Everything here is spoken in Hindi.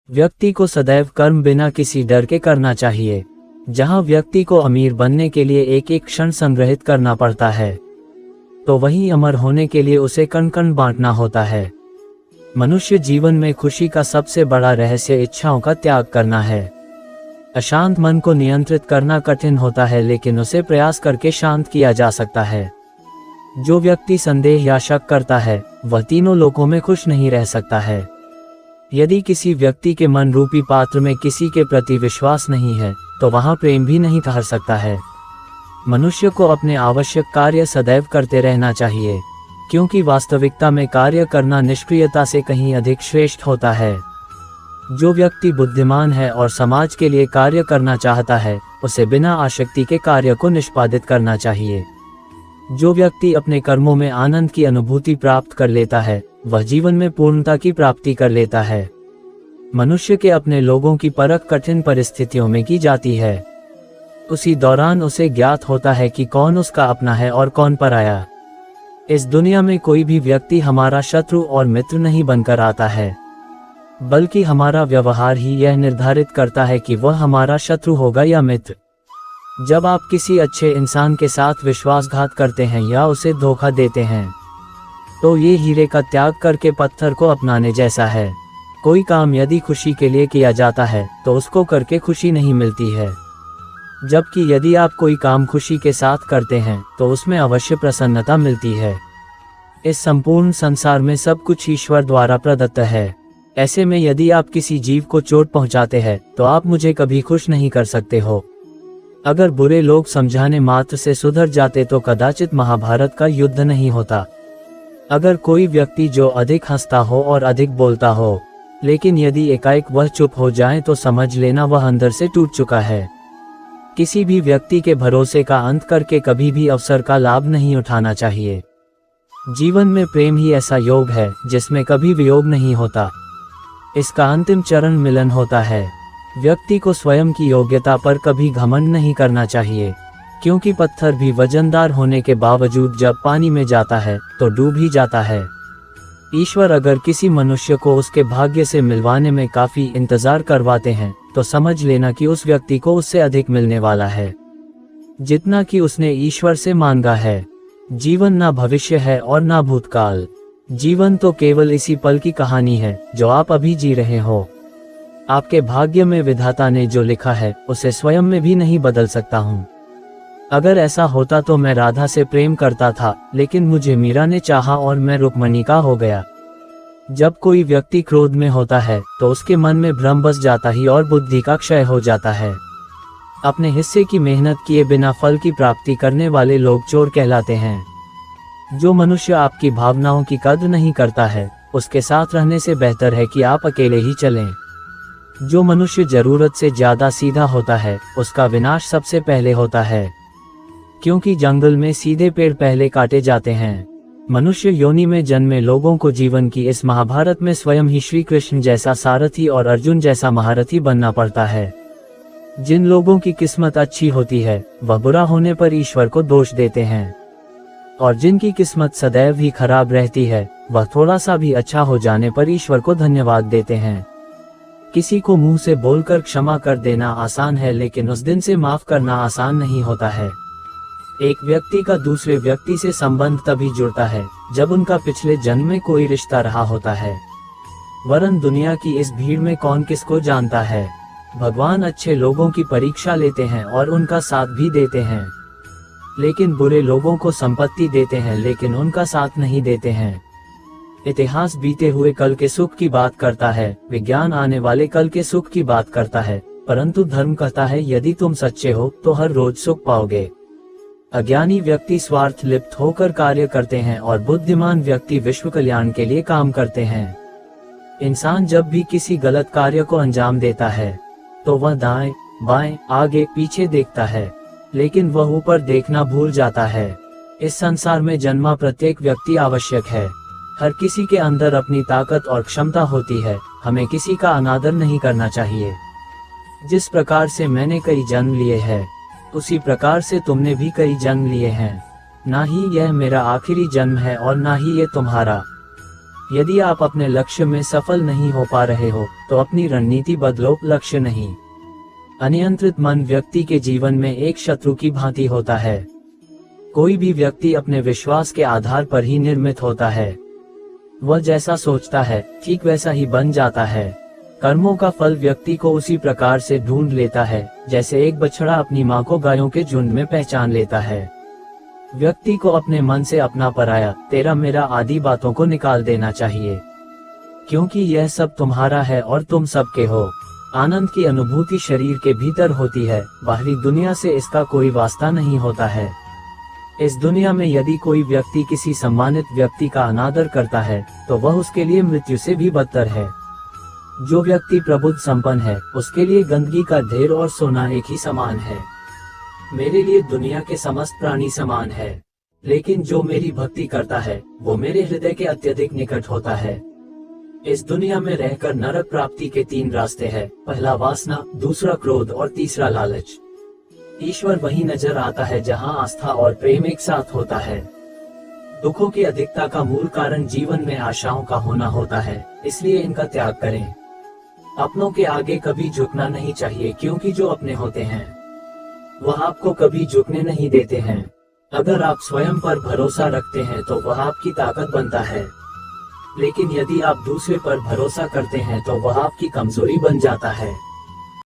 व्यक्ति को सदैव कर्म बिना किसी डर के करना चाहिए। जहां व्यक्ति को अमीर बनने के लिए एक एक क्षण संग्रहित करना पड़ता है, तो वहीं अमर होने के लिए उसे कण कण बांटना होता है। मनुष्य जीवन में खुशी का सबसे बड़ा रहस्य इच्छाओं का त्याग करना है। अशांत मन को नियंत्रित करना कठिन होता है, लेकिन उसे प्रयास करके शांत किया जा सकता है। जो व्यक्ति संदेह या शक करता है, वह तीनों लोकों में खुश नहीं रह सकता है। यदि किसी व्यक्ति के मन रूपी पात्र में किसी के प्रति विश्वास नहीं है, तो वहां प्रेम भी नहीं ठहर सकता है। मनुष्य को अपने आवश्यक कार्य सदैव करते रहना चाहिए, क्योंकि वास्तविकता में कार्य करना निष्क्रियता से कहीं अधिक श्रेष्ठ होता है। जो व्यक्ति बुद्धिमान है और समाज के लिए कार्य करना चाहता है, उसे बिना आसक्ति के कार्य को निष्पादित करना चाहिए। जो व्यक्ति अपने कर्मों में आनंद की अनुभूति प्राप्त कर लेता है, वह जीवन में पूर्णता की प्राप्ति कर लेता है। मनुष्य के अपने लोगों की परख कठिन परिस्थितियों में की जाती है। उसी दौरान उसे ज्ञात होता है कि कौन उसका अपना है और कौन पराया। इस दुनिया में कोई भी व्यक्ति हमारा शत्रु और मित्र नहीं बनकर आता है, बल्कि हमारा व्यवहार ही यह निर्धारित करता है कि वह हमारा शत्रु होगा या मित्र। जब आप किसी अच्छे इंसान के साथ विश्वासघात करते हैं या उसे धोखा देते हैं, तो ये हीरे का त्याग करके पत्थर को अपनाने जैसा है। कोई काम यदि खुशी के लिए किया जाता है, तो उसको करके खुशी नहीं मिलती है, जबकि यदि आप कोई काम खुशी के साथ करते हैं, तो उसमें अवश्य प्रसन्नता मिलती है। इस संपूर्ण संसार में सब कुछ ईश्वर द्वारा प्रदत्त है। ऐसे में यदि आप किसी जीव को चोट पहुंचाते हैं, तो आप मुझे कभी खुश नहीं कर सकते हो। अगर बुरे लोग समझाने मात्र से सुधर जाते, तो कदाचित महाभारत का युद्ध नहीं होता। अगर कोई व्यक्ति जो अधिक हंसता हो और अधिक बोलता हो, लेकिन यदि एकाएक वह चुप हो जाए, तो समझ लेना वह अंदर से टूट चुका है। किसी भी व्यक्ति के भरोसे का अंत करके कभी भी अवसर का लाभ नहीं उठाना चाहिए। जीवन में प्रेम ही ऐसा योग है जिसमें कभी वियोग नहीं होता। इसका अंतिम चरण मिलन होता है। व्यक्ति को स्वयं की योग्यता पर कभी घमंड नहीं करना चाहिए, क्योंकि पत्थर भी वजनदार होने के बावजूद जब पानी में जाता है तो डूब ही जाता है। ईश्वर अगर किसी मनुष्य को उसके भाग्य से मिलवाने में काफी इंतजार करवाते हैं, तो समझ लेना कि उस व्यक्ति को उससे अधिक मिलने वाला है, जितना कि उसने ईश्वर से मांगा है। जीवन ना भविष्य है और ना भूतकाल। जीवन तो केवल इसी पल की कहानी है जो आप अभी जी रहे हो। आपके भाग्य में विधाता ने जो लिखा है, उसे स्वयं में भी नहीं बदल सकता हूँ। अगर ऐसा होता तो मैं राधा से प्रेम करता था, लेकिन मुझे मीरा ने चाहा और मैं रुक्मणी का हो गया। जब कोई व्यक्ति क्रोध में होता है, तो उसके मन में भ्रम बस जाता ही और बुद्धि का क्षय हो जाता है। अपने हिस्से की मेहनत किए बिना फल की प्राप्ति करने वाले लोग चोर कहलाते हैं। जो मनुष्य आपकी भावनाओं की कद्र नहीं करता है, उसके साथ रहने से बेहतर है कि आप अकेले ही चलें। जो मनुष्य जरूरत से ज्यादा सीधा होता है, उसका विनाश सबसे पहले होता है, क्योंकि जंगल में सीधे पेड़ पहले काटे जाते हैं। मनुष्य योनि में जन्मे लोगों को जीवन की इस महाभारत में स्वयं ही श्री कृष्ण जैसा सारथी और अर्जुन जैसा महारथी बनना पड़ता है। जिन लोगों की किस्मत अच्छी होती है, वह बुरा होने पर ईश्वर को दोष देते हैं, और जिनकी किस्मत सदैव ही खराब रहती है, वह थोड़ा सा भी अच्छा हो जाने पर ईश्वर को धन्यवाद देते हैं। किसी को मुंह से बोलकर क्षमा कर देना आसान है, लेकिन उस दिन से माफ करना आसान नहीं होता है। एक व्यक्ति का दूसरे व्यक्ति से संबंध तभी जुड़ता है जब उनका पिछले जन्म में कोई रिश्ता रहा होता है, वरन दुनिया की इस भीड़ में कौन किसको जानता है। भगवान अच्छे लोगों की परीक्षा लेते हैं और उनका साथ भी देते हैं, लेकिन बुरे लोगों को संपत्ति देते हैं, लेकिन उनका साथ नहीं देते हैं। इतिहास बीते हुए कल के सुख की बात करता है, विज्ञान आने वाले कल के सुख की बात करता है, परंतु धर्म कहता है यदि तुम सच्चे हो तो हर रोज सुख पाओगे। अज्ञानी व्यक्ति स्वार्थ लिप्त होकर कार्य करते हैं और बुद्धिमान व्यक्ति विश्व कल्याण के लिए काम करते हैं। इंसान जब भी किसी गलत कार्य को अंजाम देता है, तो वह दाएं बाएं आगे पीछे देखता है, लेकिन वह ऊपर देखना भूल जाता है। इस संसार में जन्मा प्रत्येक व्यक्ति आवश्यक है। हर किसी के अंदर अपनी ताकत और क्षमता होती है। हमें किसी का अनादर नहीं करना चाहिए। जिस प्रकार से मैंने कई जन्म लिए हैं, उसी प्रकार से तुमने भी कई जन्म लिए हैं। ना ही यह मेरा आखिरी जन्म है और ना ही ये तुम्हारा। यदि आप अपने लक्ष्य में सफल नहीं हो पा रहे हो तो अपनी रणनीति बदलो, लक्ष्य नहीं। अनियंत्रित मन व्यक्ति के जीवन में एक शत्रु की भांति होता है। कोई भी व्यक्ति अपने विश्वास के आधार पर ही निर्मित होता है। वह जैसा सोचता है ठीक वैसा ही बन जाता है। कर्मों का फल व्यक्ति को उसी प्रकार से ढूंढ लेता है जैसे एक बछड़ा अपनी मां को गायों के झुंड में पहचान लेता है। व्यक्ति को अपने मन से अपना पराया, तेरा मेरा आदि बातों को निकाल देना चाहिए, क्योंकि यह सब तुम्हारा है और तुम सबके हो। आनंद की अनुभूति शरीर के भीतर होती है, बाहरी दुनिया से इसका कोई वास्ता नहीं होता है। इस दुनिया में यदि कोई व्यक्ति किसी सम्मानित व्यक्ति का अनादर करता है तो वह उसके लिए मृत्यु से भी बदतर है। जो व्यक्ति प्रबुद्ध संपन्न है उसके लिए गंदगी का ढेर और सोना एक ही समान है। मेरे लिए दुनिया के समस्त प्राणी समान है, लेकिन जो मेरी भक्ति करता है वो मेरे हृदय के अत्यधिक निकट होता है। इस दुनिया में रहकर नरक प्राप्ति के 3 रास्ते हैं। पहला वासना, दूसरा क्रोध और तीसरा लालच। ईश्वर वही नजर आता है जहां आस्था और प्रेम एक साथ होता है। दुखों की अधिकता का मूल कारण जीवन में आशाओं का होना होता है, इसलिए इनका त्याग करें। अपनों के आगे कभी झुकना नहीं चाहिए, क्योंकि जो अपने होते हैं वह आपको कभी झुकने नहीं देते हैं। अगर आप स्वयं पर भरोसा रखते हैं तो वह आपकी ताकत बनता है, लेकिन यदि आप दूसरे पर भरोसा करते हैं तो वह आपकी कमजोरी बन जाता है।